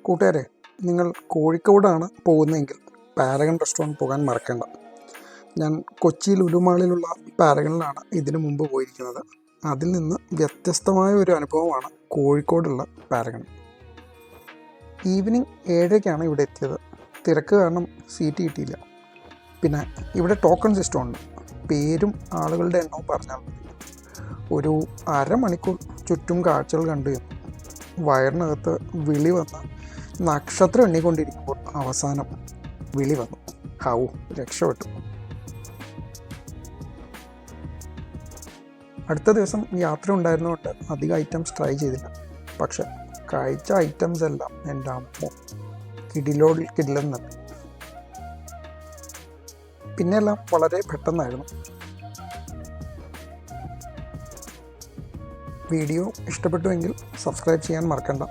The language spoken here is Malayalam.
കൂട്ടുകാരെ, നിങ്ങൾ കോഴിക്കോടാണ് പോകുന്നതെങ്കിൽ പാരഗൺ റെസ്റ്റോറൻറ്റ് പോകാൻ മറക്കേണ്ട. ഞാൻ കൊച്ചി ലുലുമാളിലുള്ള പാരഗണിലാണ് ഇതിനു മുമ്പ് പോയിരിക്കുന്നത്. അതിൽ നിന്ന് വ്യത്യസ്തമായ ഒരു അനുഭവമാണ് കോഴിക്കോടുള്ള പാരഗൺ. ഈവനിങ് 7:00-ക്കാണ് ഇവിടെ എത്തിയത്. തിരക്ക് കാരണം സീറ്റ് കിട്ടിയില്ല. പിന്നെ ഇവിടെ ടോക്കൺ സിസ്റ്റം ഉണ്ട്. പേരും ആളുകളുടെ എണ്ണവും പറഞ്ഞാൽ മതി. ഒരു അരമണിക്കൂർ ചുറ്റും കാഴ്ചകൾ കണ്ടു. വയറിനകത്ത് വിളി വന്ന നക്ഷത്രം എണ്ണിക്കൊണ്ടിരിക്കുമ്പോൾ അവസാനം വിളി വന്നു. ഹൗ രക്ഷപ്പെട്ടു. അടുത്ത ദിവസം യാത്ര ഉണ്ടായിരുന്നതുകൊണ്ട് അധികം ഐറ്റംസ് ട്രൈ ചെയ്തില്ല. പക്ഷെ കഴിച്ച ഐറ്റംസ് എല്ലാം എൻ്റെ അമ്മ കിടിലെന്ന്. പിന്നെല്ലാം വളരെ പെട്ടെന്നായിരുന്നു. വീഡിയോ ഇഷ്ടപ്പെട്ടുവെങ്കിൽ സബ്സ്ക്രൈബ് ചെയ്യാൻ മറക്കണ്ട.